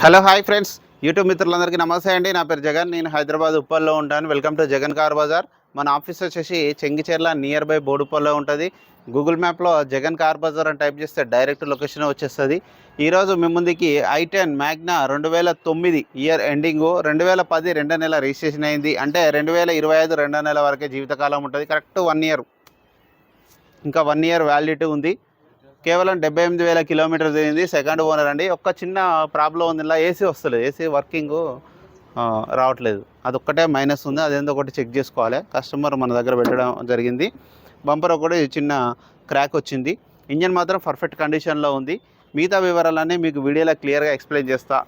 Hello hi friends, YouTube మిత్రులందరికీ నమస్తే అండి. నా పేరు జగన్. నేను హైదరాబాద్ ఉప్పల్లో ఉంటాను. Welcome to Jagan car bazaar. మన ఆఫీస్ వచ్చేసి చెంగిచెర్ల నియర్ బై బోడుపల్లో ఉంటుంది. గూగుల్ మ్యాప్లో జగన్ కార్ బజార్ అని టైప్ చేస్తే డైరెక్ట్ లొకేషన్ వచ్చేస్తుంది. ఈరోజు మీ ముందుకి i10 మ్యాగ్నా 2009 ఇయర్ ఎండింగు, 2010 రెండో నెల రిజిస్ట్రేషన్ అయింది. అంటే 2025 రెండో నెల వరకే జీవితకాలం ఉంటుంది. కరెక్ట్ 1 ఇయర్, ఇంకా 1 ఇయర్ వ్యాలిడిటీ ఉంది. కేవలం 78,000 కిలోమీటర్స్ తిరిగింది. సెకండ్ ఓనర్ అండి. ఒక్క చిన్న ప్రాబ్లం ఉంది, ఇలా ఏసీ వస్తలేదు, ఏసీ వర్కింగ్ రావట్లేదు. అదొక్కటే మైనస్ ఉంది. అదేందో ఒకటి చెక్ చేసుకోవాలి. కస్టమర్ మన దగ్గర పెట్టడం జరిగింది. బంపర్ ఒకటి చిన్న క్రాక్ వచ్చింది. ఇంజన్ మాత్రం పర్ఫెక్ట్ కండిషన్లో ఉంది. మిగతా వివరాలన్నీ మీకు వీడియోలో క్లియర్గా ఎక్స్ప్లెయిన్ చేస్తా.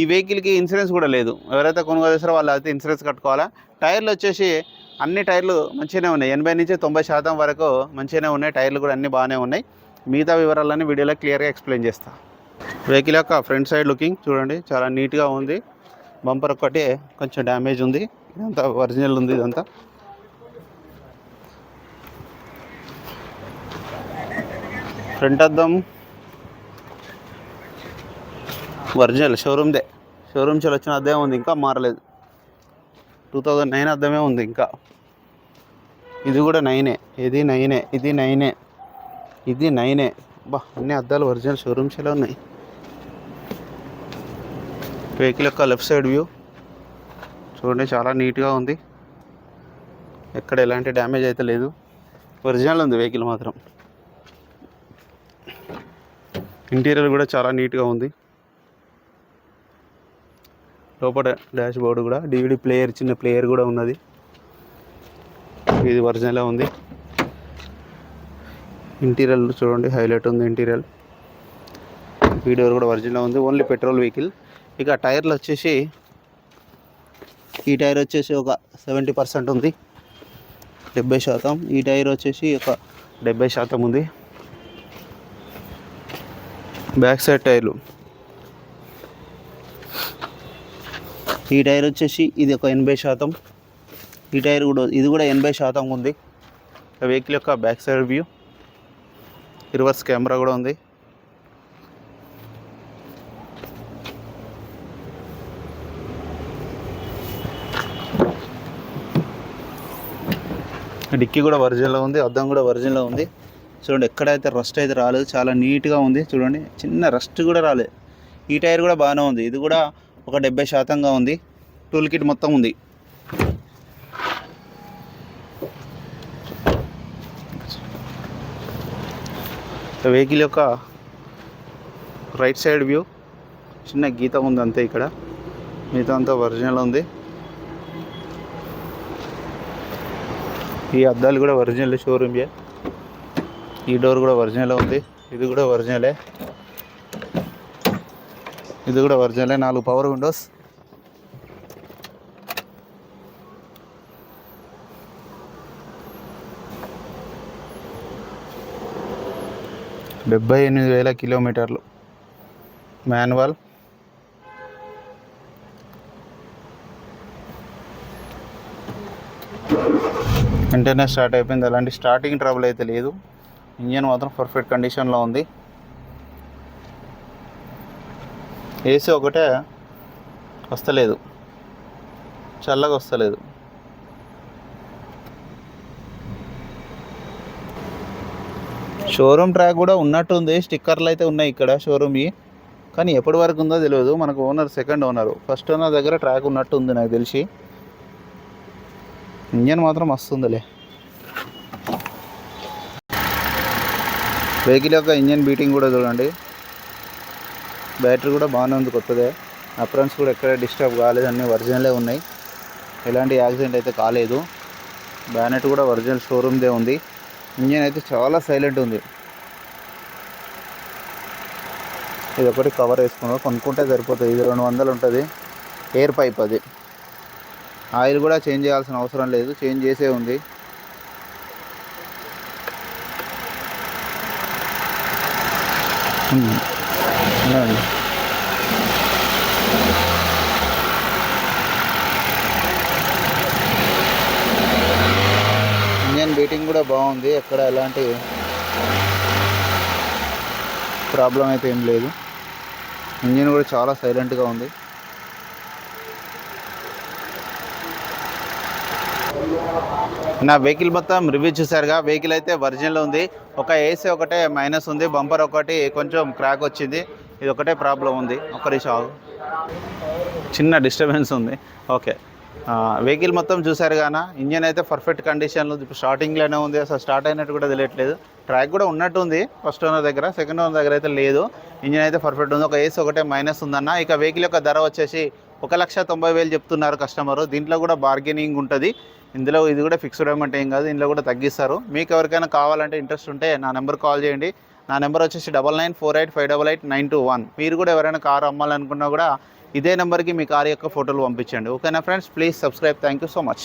ఈ వెహికల్కి ఇన్సూరెన్స్ కూడా లేదు. ఎవరైతే కొనుగోలు చేస్తారో వాళ్ళు అయితే ఇన్సూరెన్స్ కట్టుకోవాలా. టైర్లు వచ్చేసి అన్ని టైర్లు మంచిగానే ఉన్నాయి. 80 నుంచి 90% వరకు మంచిగానే ఉన్నాయి. టైర్లు కూడా అన్నీ బాగానే ఉన్నాయి. మిగతా వివరాలన్నీ వీడియోలో క్లియర్గా ఎక్స్ప్లెయిన్ చేస్తా. వెహికల్ యొక్క ఫ్రంట్ సైడ్ లుకింగ్ చూడండి, చాలా నీట్గా ఉంది. బంపర్ ఒక్కటే కొంచెం డ్యామేజ్ ఉంది. ఇదంతా ఒరిజినల్ ఉంది. ఇదంతా ఫ్రంట్ అద్దం ఒరిజినల్ షోరూమ్దే. షోరూమ్ నుంచి వచ్చిన అద్దమే ఉంది, ఇంకా మారలేదు. 2009 అద్దమే ఉంది. ఇంకా ఇది కూడా 9. ఇది 9, ఇది 9, ఇది 9. బా, అన్ని అద్దాలు ఒరిజినల్ షోరూమ్ షేలో ఉన్నాయి. వెహికల్ యొక్క లెఫ్ట్ సైడ్ వ్యూ చూడండి, చాలా నీట్గా ఉంది. ఎక్కడ ఎలాంటి డ్యామేజ్ అయితే లేదు. ఒరిజినల్ ఉంది వెహికల్ మాత్రం. ఇంటీరియర్ కూడా చాలా నీట్గా ఉంది. లోపల డాష్ బోర్డు కూడా DVD ప్లేయర్, చిన్న ప్లేయర్ కూడా ఉన్నది. ఇది ఒరిజినల్ ఉంది. ఇంటీరియర్ చూడండి, హైలైట్ ఉంది ఇంటీరియర్. వీడియో కూడా ఒరిజినల్ ఉంది. Only petrol vehicle. ఇక టైర్లు వచ్చేసి ఈ టైర్ వచ్చేసి ఒక 70% ఉంది, 70%. ఈ టైర్ వచ్చేసి ఒక 70% ఉంది. బ్యాక్ సైడ్ టైర్లు, ఈ టైర్ వచ్చేసి ఇది ఒక 80%. ఈ టైర్ కూడా, ఇది కూడా 80% ఉంది. వెహికల్ యొక్క back side view, reverse camera కూడా ఉంది. డిక్కీ కూడా ఒరిజినల్ ఉంది. అద్దం కూడా ఒరిజినల్ ఉంది. చూడండి, ఎక్కడైతే రస్ట్ అయితే రాలేదు. చాలా నీట్గా ఉంది. చూడండి, చిన్న రస్ట్ కూడా రాలేదు. ఈ టైర్ కూడా బాగానే ఉంది. ఇది కూడా ఒక 70%గా ఉంది. టూల్ కిట్ మొత్తం ఉంది. వెహికల్ యొక్క రైట్ సైడ్ వ్యూ, చిన్న గీత ఉంది అంతే. ఇక్కడ మిగతా అంతా ఒరిజినల్ ఉంది. ఈ అద్దాలు కూడా ఒరిజినల్ షోరూమ్యే. ఈ డోర్ కూడా ఒరిజినల్ ఉంది. ఇది కూడా ఒరిజినలే. ఇది కూడా ఒరిజినలే. 4 పవర్ విండోస్. డెబ్బై 78,000 కిలోమీటర్లు. మాన్యువల్. వెంటనే స్టార్ట్ అయిపోయింది. అలాంటి స్టార్టింగ్ ట్రబుల్ అయితే లేదు. ఇంజన్ మాత్రం పర్ఫెక్ట్ కండిషన్లో ఉంది. ఏసీ ఒకటే వస్తలేదు, చల్లగా వస్తలేదు. షోరూమ్ ట్రాక్ కూడా ఉన్నట్టుంది. స్టిక్కర్లు అయితే ఉన్నాయి ఇక్కడ షోరూమ్కి, కానీ ఎప్పటి వరకు ఉందో తెలియదు. మనకు owner, second owner, first owner దగ్గర ట్రాక్ ఉన్నట్టు ఉంది నాకు తెలిసి. ఇంజన్ మాత్రం వస్తుందిలే. వెహికల్ యొక్క ఇంజన్ బీటింగ్ కూడా చూడండి. బ్యాటరీ కూడా బాగానే ఉంది, కొత్తదే. అప్రాన్స్ కూడా ఎక్కడ డిస్టర్బ్ కాలేదు, అన్నీ ఒరిజినలే ఉన్నాయి. ఎలాంటి యాక్సిడెంట్ అయితే కాలేదు. బ్యానెట్ కూడా ఒరిజినల్ షోరూమ్దే ఉంది. ఇంజన్ అయితే చాలా సైలెంట్ ఉంది. ఇది ఒకటి కవర్ వేసుకున్నాం, కొనుక్కుంటే సరిపోతుంది. ఇది 200 ఉంటుంది. ఎయిర్ పైప్ అది. ఆయిల్ కూడా చేంజ్ చేయాల్సిన అవసరం లేదు, చేంజ్ చేసే ఉంది. ఇంజన్ బీటింగ్ కూడా బాగుంది. ఎక్కడ ఎలాంటి ప్రాబ్లం అయితే ఏం లేదు. ఇంజిన్ కూడా చాలా సైలెంట్గా ఉంది. నా వెహికల్ మొత్తం రివ్యూ చూసారుగా. వెహికల్ అయితే ఒరిజినల్ ఉంది. ఒక ఏసీ ఒకటే మైనస్ ఉంది, బంపర్ ఒకటి కొంచెం క్రాక్ వచ్చింది. ఇది ఒకటే ప్రాబ్లం ఉంది. ఒక్కరి షాక్ చిన్న డిస్టర్బెన్స్ ఉంది. ఓకే, వెహికల్ మొత్తం చూసారు కానీ ఇంజన్ అయితే పర్ఫెక్ట్ కండిషన్లో ఇప్పుడు స్టార్టింగ్లోనే ఉంది. అసలు స్టార్ట్ అయినట్టు కూడా తెలియట్లేదు. ట్రాక్ కూడా ఉన్నట్టు ఉంది ఫస్ట్ ఓనర్ దగ్గర, సెకండ్ ఓనర్ దగ్గర అయితే లేదు. ఇంజన్ అయితే పర్ఫెక్ట్ ఉంది. ఒక ఏసీ ఒకటే మైనస్ ఉందన్న. ఇక వెహికల్ యొక్క ధర వచ్చేసి 1,90,000 చెప్తున్నారు కస్టమరు. దీంట్లో కూడా బార్గెనింగ్ ఉంటుంది. ఇందులో ఇది కూడా ఫిక్స్డ్ అమౌంట్ ఏం కాదు, ఇందులో కూడా తగ్గిస్తారు. మీకు ఎవరికైనా కావాలంటే ఇంట్రెస్ట్ ఉంటే నా నెంబర్ కాల్ చేయండి. నా నెంబర్ వచ్చేసి 9948588921. మీరు కూడా ఎవరైనా కారు అమ్మాలనుకున్నా కూడా ఇదే నెంబర్కి మీ కారు యొక్క ఫోటోలు పంపించండి. ఓకేనా friends, please subscribe. Thank you so much.